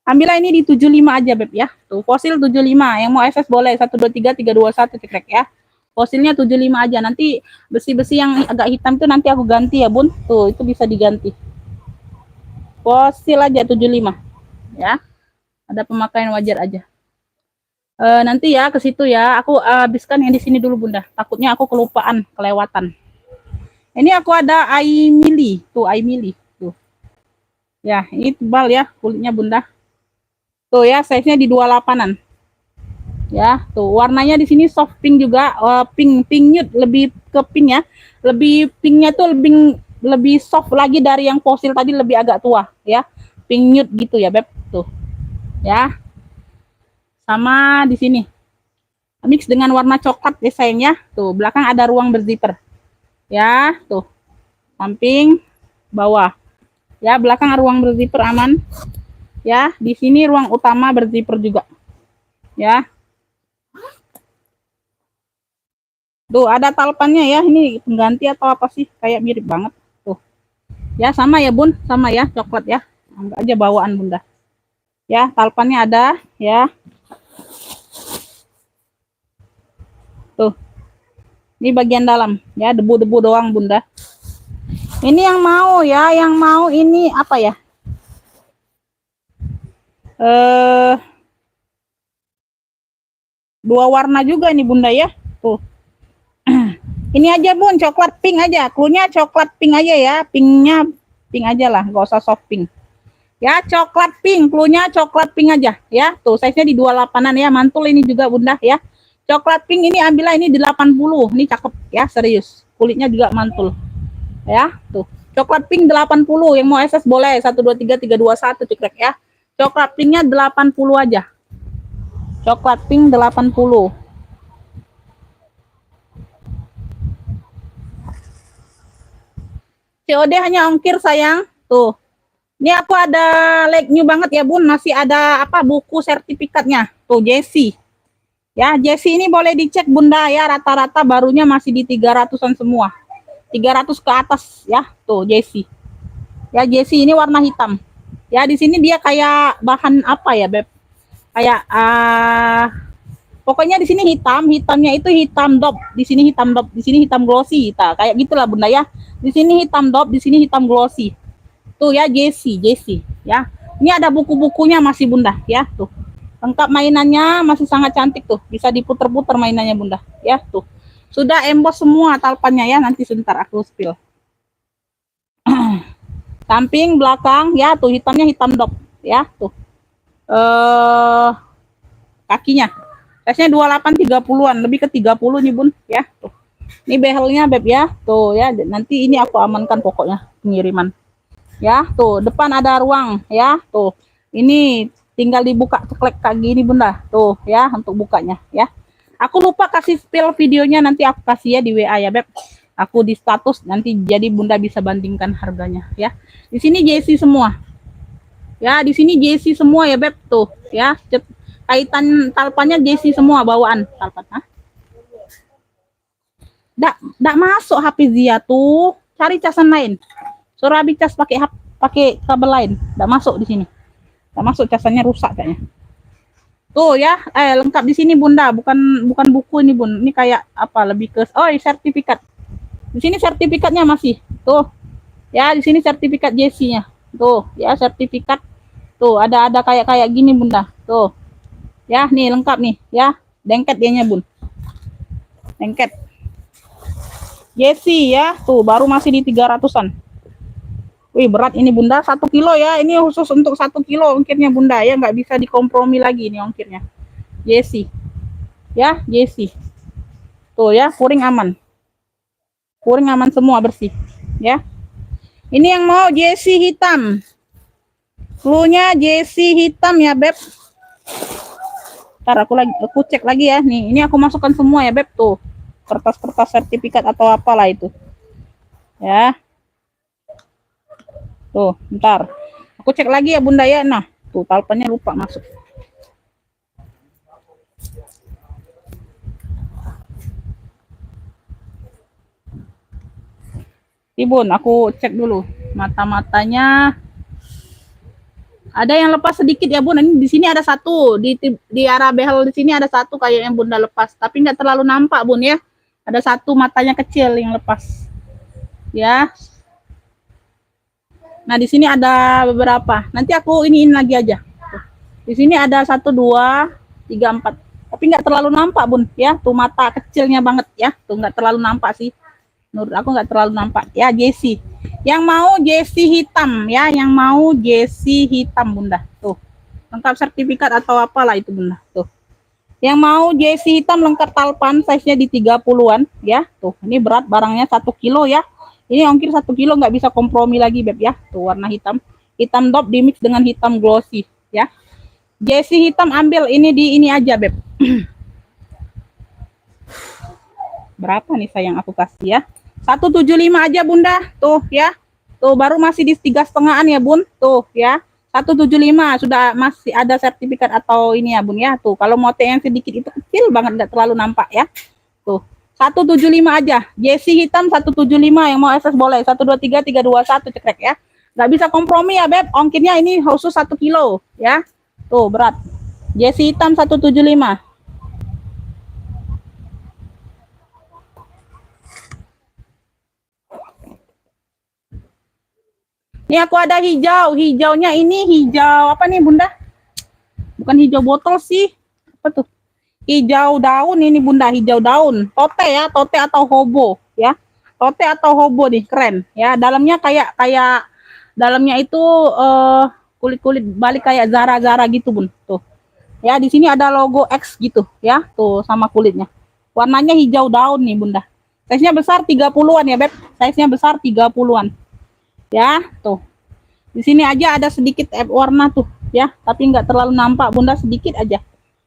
Ambillah ini di 75 aja Beb ya. Tuh, fosil 75, yang mau SS boleh 123 321 cekrek ya. Fosilnya 75 aja. Nanti besi-besi yang agak hitam itu nanti aku ganti ya, Bun. Tuh, itu bisa diganti. Fosil aja 75. Ya. Ada pemakaian wajar aja. Nanti ya ke situ ya, aku habiskan yang di sini dulu Bunda, takutnya aku kelupaan, kelewatan. Ini aku ada iMili, tuh iMili tuh ya, ini tebal ya kulitnya Bunda, tuh ya, size-nya di 28-an ya. Tuh warnanya di sini soft pink juga, pink nude, lebih ke pink ya, lebih pinknya tuh lebih soft lagi dari yang fosil tadi, lebih agak tua ya, pink nude gitu ya Beb tuh ya. Sama di sini mix dengan warna coklat ya sayangnya. Tuh belakang ada ruang berzipper ya. Tuh samping bawah ya, belakang ruang berzipper aman ya. Di sini ruang utama berzipper juga ya. Tuh ada talpannya ya, ini pengganti atau apa sih, kayak mirip banget tuh ya. Sama ya bun, sama ya, coklat ya, anggap aja bawaan bunda ya. Talpannya ada ya, tuh ini bagian dalam ya, debu-debu doang bunda. Ini yang mau ya, yang mau ini apa ya, dua warna juga nih bunda ya, tuh. Ini aja bun, coklat pink aja, cluenya coklat pink aja ya, pinknya pink aja lah, gak usah soft pink ya. Coklat pink, cluenya coklat pink aja ya. Tuh size nya di 28an ya, mantul ini juga bunda ya. Coklat pink ini ambillah, ini di 80, ini cakep ya, serius, kulitnya juga mantul ya. Tuh coklat pink 80, yang mau SS boleh 123 321 cekrek ya. Coklat pinknya 80 aja, coklat pink 80. COD hanya ongkir sayang. Tuh. Ini aku ada like new banget ya bun, masih ada apa, buku sertifikatnya. Tuh Jesse. Ya, Jesse ini boleh dicek bunda ya, rata-rata barunya masih di 300-an semua. 300 ke atas ya. Tuh Jesse. Ya, Jesse ini warna hitam. Ya, di sini dia kayak bahan apa ya, Beb? Kayak pokoknya di sini hitam, hitamnya itu hitam dop, di sini hitam dop, di sini hitam glossy, kayak gitulah bunda ya. Di sini hitam dop, di sini hitam glossy. Tuh ya, Jesse ya. Ini ada buku-bukunya masih bunda ya, tuh. Lengkap mainannya, masih sangat cantik tuh, bisa diputer-puter mainannya bunda ya, tuh. Sudah emboss semua talpannya ya, nanti sebentar aku spill. Samping, belakang ya, tuh hitamnya hitam dop ya, tuh. Kakinya size-nya 28 30-an, lebih ke 30 nih bun ya, tuh. Ini behelnya beb ya, tuh ya, nanti ini aku amankan pokoknya pengiriman ya. Tuh depan ada ruang ya, tuh ini tinggal dibuka ceklek kayak gini bunda, tuh ya, untuk bukanya ya. Aku lupa kasih spill videonya, nanti aku kasih ya di WA ya beb, aku di status nanti, jadi bunda bisa bandingkan harganya ya. Di sini Jesse semua ya, di sini Jesse semua ya beb, tuh ya. Kaitan talpannya Jesse semua, bawaan talpan. Dak masuk HP Zia tuh, cari casan lain. Suruh Abi cas pakai kabel lain, dak masuk di sini. Dak masuk, casannya rusak kayaknya. Tuh ya, lengkap di sini bunda, bukan buku ini bun. Ini kayak apa, lebih ke sertifikat. Di sini sertifikatnya masih. Tuh. Ya, di sini sertifikat Jesse-nya. Tuh, ya sertifikat. Tuh, ada kayak gini bunda. Tuh. Ya, nih lengkap nih, ya. Dengket dianya bun. Dengket. Jesse ya, tuh baru masih di 300-an. Wih, berat ini bunda, 1 kilo ya. Ini khusus untuk 1 kilo ongkirnya bunda ya, nggak bisa dikompromi lagi ini ongkirnya. Jesse. Ya, Jesse. Tuh ya, kuring aman. Kuring aman semua, bersih. Ya. Ini yang mau Jesse hitam. Cluenya Jesse hitam ya, Beb. Ntar aku cek lagi ya. Nih, ini aku masukkan semua ya, Beb, tuh. Kertas-kertas sertifikat atau apalah itu. Ya. Tuh, ntar. Aku cek lagi ya, bunda ya. Nah, tuh talpannya lupa masuk. Bun, aku cek dulu mata-matanya. Ada yang lepas sedikit ya bun. Ini di sini ada satu, di arah behel di sini ada satu kayak yang bunda lepas, tapi nggak terlalu nampak bun ya. Ada satu matanya kecil yang lepas. Ya. Nah di sini ada beberapa. Nanti aku iniin lagi aja. Di sini ada 1 2 3 4. Tapi nggak terlalu nampak bun ya. Tuh mata kecilnya banget ya. Tuh nggak terlalu nampak sih. Menurut aku nggak terlalu nampak ya. Jesse, yang mau Jesse hitam ya, yang mau Jesse hitam bunda, tuh lengkap sertifikat atau apalah itu bunda, tuh yang mau Jesse hitam lengkap talpan, size nya di 30-an ya. Tuh ini berat barangnya 1 kilo ya, ini ongkir 1 kilo, nggak bisa kompromi lagi beb ya. Tuh warna hitam, hitam dop dimix dengan hitam glossy ya. Jesse hitam ambil ini di ini aja beb. Berapa nih sayang aku kasih ya, 175 aja bunda, tuh ya. Tuh baru masih di 3,5an ya bun, tuh ya. 175 sudah masih ada sertifikat atau ini ya Bun ya. Tuh, kalau mote yang sedikit itu kecil banget, nggak terlalu nampak ya. Tuh, 175 aja. JC hitam 175, yang mau SS boleh. 123 321 cekrek ya. Nggak bisa kompromi ya Beb. Ongkirnya ini khusus 1 kilo ya. Tuh, berat. JC hitam 175. Ini aku ada hijau. Hijaunya ini hijau apa nih Bunda? Bukan hijau botol sih. Apa tuh? Hijau daun ini Bunda, hijau daun. Tote ya, tote atau hobo ya. Tote atau hobo nih, keren ya. Dalamnya kayak dalamnya itu kulit-kulit balik kayak Zara-Zara gitu Bun. Tuh. Ya, di sini ada logo X gitu ya. Tuh sama kulitnya. Warnanya hijau daun nih Bunda. Size-nya besar 30-an ya, Beb. Size-nya besar 30-an. Ya, tuh. Di sini aja ada sedikit warna tuh, ya, tapi nggak terlalu nampak Bunda, sedikit aja.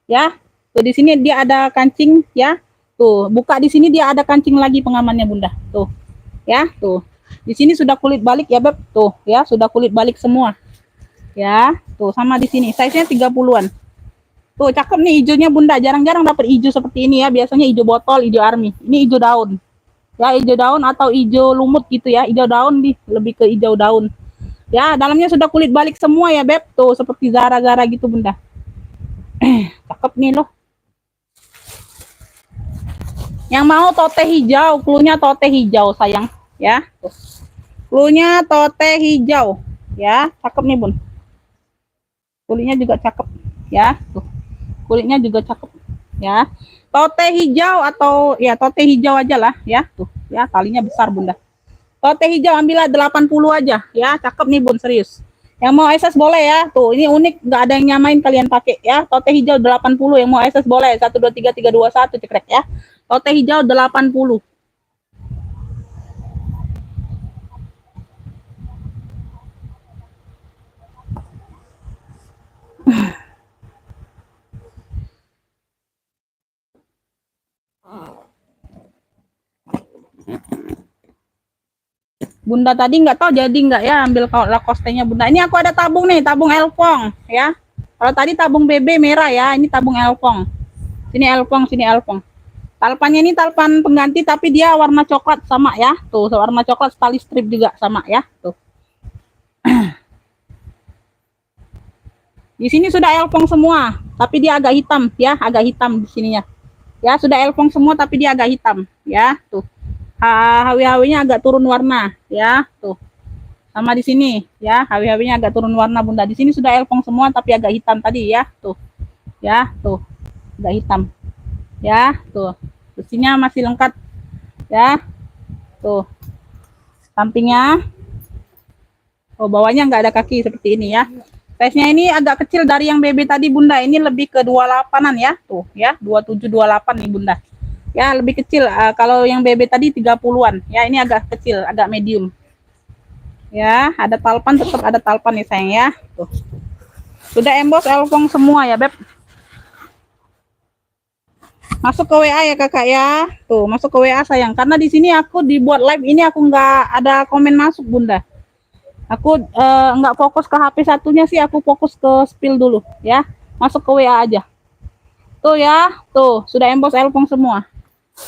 Ya. Tuh di sini dia ada kancing ya. Tuh, buka di sini dia ada kancing lagi pengamannya Bunda. Tuh. Ya, tuh. Di sini sudah kulit balik ya, Beb. Tuh, ya, sudah kulit balik semua. Ya, tuh sama di sini. Size-nya 30-an. Tuh, cakep nih hijaunya Bunda. Jarang-jarang dapat hijau seperti ini ya. Biasanya hijau botol, hijau army. Ini hijau daun. Ya, hijau daun atau hijau lumut gitu ya. Hijau daun nih, lebih ke hijau daun. Ya, dalamnya sudah kulit balik semua ya, Beb. Tuh, seperti Zara-Zara gitu, Bunda. Cakep nih loh. Yang mau tote hijau, cluenya tote hijau, sayang. Ya, tuh. Cluenya tote hijau. Ya, cakep nih, Bun. Kulitnya juga cakep. Ya, tuh. Kulitnya juga cakep. Ya. Tote hijau atau ya tote hijau aja lah ya. Tuh, ya talinya besar Bunda. Tote hijau ambillah 80 aja ya. Cakep nih Bun, serius. Yang mau SS boleh ya. Tuh, ini unik, nggak ada yang nyamain, kalian pakai ya. Tote hijau 80, yang mau SS boleh. 123 321 cekrek ya. Tote hijau 80. Bunda tadi nggak tahu jadi nggak ya ambil Lacoste-nya Bunda. Ini aku ada tabung nih, tabung Elfong ya. Kalau tadi tabung BB merah ya, ini tabung Elfong. Sini Elfong, sini Elfong. Talpannya ini talpan pengganti tapi dia warna coklat sama ya. Tuh, warna coklat tali strip juga sama ya. Tuh. Di sini sudah Elfong semua, tapi dia agak hitam ya, agak hitam di sininya. Ya, sudah Elfong semua tapi dia agak hitam ya. Tuh. HW-HW-nya agak turun warna ya, tuh. Sama di sini ya, HW-HW-nya agak turun warna Bunda. Di sini sudah Elfong semua tapi agak hitam tadi ya, tuh. Ya, tuh. Agak hitam. Ya, tuh. Besinya masih lengkap. Ya. Tuh. Sampingnya. Oh, bawahnya nggak ada kaki seperti ini ya. Size-nya ini agak kecil dari yang BB tadi Bunda. Ini lebih ke 28-an ya, tuh ya, 27 28 nih Bunda. Ya, lebih kecil. Kalau yang BB tadi 30-an. Ya, ini agak kecil, agak medium. Ya, ada talpan, tetap ada talpan nih sayang ya. Tuh. Sudah emboss Elfong semua ya, Beb. Masuk ke WA ya Kakak ya. Tuh, masuk ke WA sayang. Karena di sini aku dibuat live ini aku nggak ada komen masuk Bunda. Aku nggak fokus ke HP satunya sih, aku fokus ke spill dulu ya. Masuk ke WA aja. Tuh ya, tuh sudah emboss Elfong semua.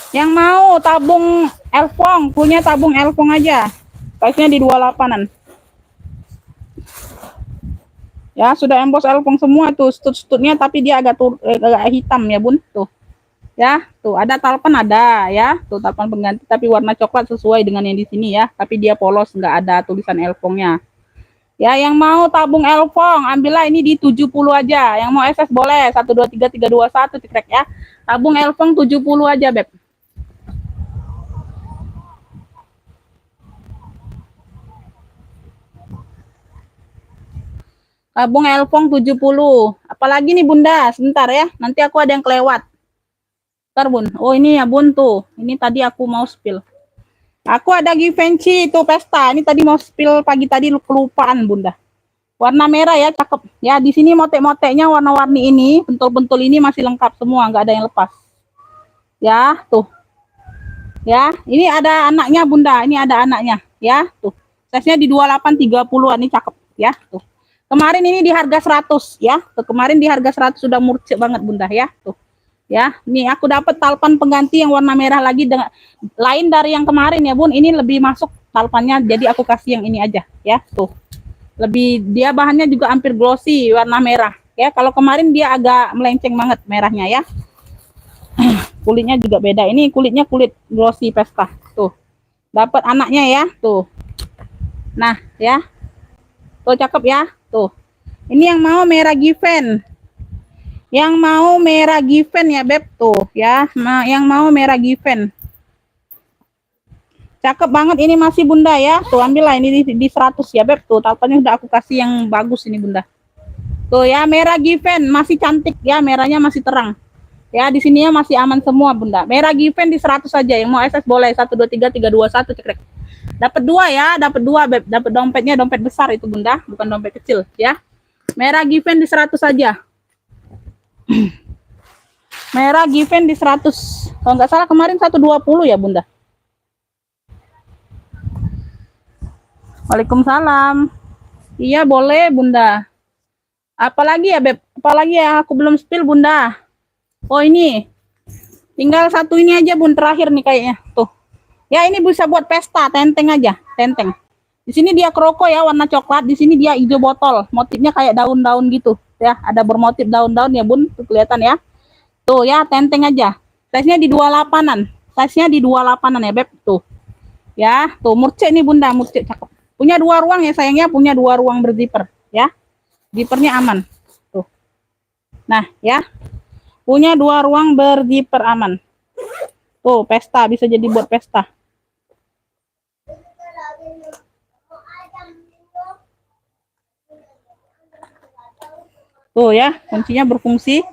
Yang mau tabung Elfong, punya tabung Elfong aja. Size-nya di 28-an. Ya, sudah emboss Elfong semua tuh, stut-stutnya tapi dia agak hitam ya, Bun. Tuh. Ya, tuh ada talpan ada ya. Tuh talpan pengganti tapi warna coklat sesuai dengan yang di sini ya, tapi dia polos, nggak ada tulisan Elfongnya. Ya, yang mau tabung Elfong, ambillah ini di 70 aja. Yang mau SS boleh 123 321 cekrek ya. Tabung Elfong 70 aja, Beb. Tabung Elfong 70. Apalagi nih Bunda, sebentar ya. Nanti aku ada yang kelewat. Bentar Bun. Oh ini ya Bun tuh. Ini tadi aku mau spill. Aku ada Givenchy itu pesta. Ini tadi mau spill pagi tadi kelupaan Bunda. Warna merah ya, cakep. Ya di sini motek-moteknya warna-warni ini, bentul-bentul ini masih lengkap semua, nggak ada yang lepas. Ya tuh. Ya, ini ada anaknya Bunda. Ini ada anaknya. Ya tuh. Size-nya di 28 30-an, ini cakep ya tuh. Kemarin ini di harga 100 ya. Tuh, kemarin di harga 100 sudah murcik banget Bunda ya. Tuh. Ya, nih aku dapat talpan pengganti yang warna merah lagi dengan lain dari yang kemarin ya Bun. Ini lebih masuk talpannya, jadi aku kasih yang ini aja ya. Tuh. Lebih dia bahannya juga hampir glossy warna merah ya. Kalau kemarin dia agak melenceng banget merahnya ya. Kulitnya juga beda. Ini kulitnya kulit glossy pesta. Tuh. Dapat anaknya ya, tuh. Nah, ya. Tuh cakep ya. Tuh. Ini yang mau merah given. Yang mau merah given ya, Beb, tuh ya. Yang mau merah given. Cakep banget ini masih Bunda ya. Tuh ambillah ini di 100 ya, Beb. Tuh talpannya udah aku kasih yang bagus ini Bunda. Tuh ya, merah given masih cantik ya, merahnya masih terang. Ya, di sini ya masih aman semua Bunda. Merah given di 100 saja. Yang mau SS boleh 1 2 3 3 2 1 cekrek. Dapat 2 ya, dapat 2 Beb. Dapat dompetnya dompet besar itu Bunda, bukan dompet kecil ya. Merah given di 100 saja. Merah given di 100. Kalau nggak salah kemarin 120 ya Bunda. Waalaikumsalam. Iya boleh Bunda. Apalagi ya Beb? Apalagi ya aku belum spill Bunda. Oh ini. Tinggal satu ini aja Bun, terakhir nih kayaknya. Tuh. Ya ini bisa buat pesta, tenteng aja, tenteng. Di sini dia kroko ya, warna coklat. Di sini dia hijau botol. Motifnya kayak daun-daun gitu. Ya, ada bermotif daun-daun ya Bun, tuh kelihatan ya. Tuh ya, tenteng aja. Size-nya di 28-an. Size-nya di 28-an ya, Beb. Tuh. Ya, tuh murcik nih Bunda, murcik cakep. Punya 2 ruang ya sayangnya, punya 2 ruang berzipper ya. Zippernya aman. Tuh. Nah, ya. Punya 2 ruang berzipper aman. Tuh, pesta bisa jadi buat pesta. Tuh ya, kuncinya berfungsi.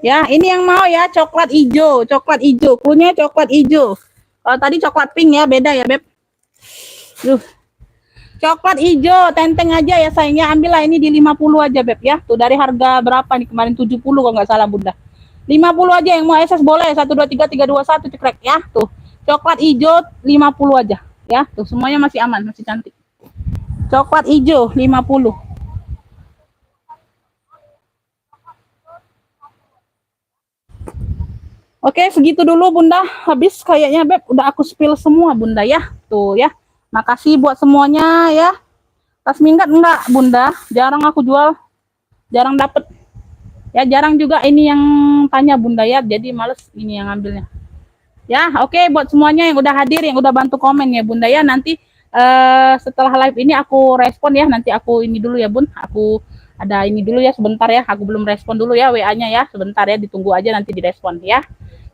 Ya, ini yang mau ya, coklat hijau, coklat hijau. Punya coklat hijau. Kalau tadi coklat pink ya, beda ya, Beb. Coklat hijau, tenteng aja ya sayangnya. Ambillah ini di 50 aja, Beb ya. Tuh dari harga berapa nih kemarin 70 kalau nggak salah Bunda. 50 aja yang mau SS boleh 1 2 3 3 2 1 cekrek ya. Tuh. Coklat hijau 50 aja ya. Tuh semuanya masih aman, masih cantik. Coklat hijau 50. Oke, segitu dulu Bunda. Habis kayaknya Beb udah aku spill semua Bunda ya. Tuh ya. Makasih buat semuanya ya. Tas minggat enggak Bunda, jarang aku jual. Jarang dapet. Ya jarang juga ini yang tanya Bunda ya. Jadi males ini yang ngambilnya. Ya, oke buat semuanya yang udah hadir, yang udah bantu komen ya Bunda ya. Nanti setelah live ini aku respon ya. Nanti aku ini dulu ya Bun. Aku ada ini dulu ya sebentar ya. Aku belum respon dulu ya WA-nya ya. Sebentar ya, ditunggu aja nanti direspon ya.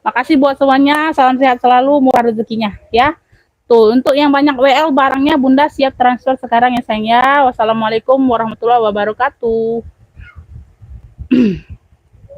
Makasih buat semuanya. Salam sehat selalu, murah rezekinya ya. Tuh, untuk yang banyak WL barangnya Bunda siap transfer sekarang ya sayang ya. Wassalamualaikum warahmatullahi wabarakatuh.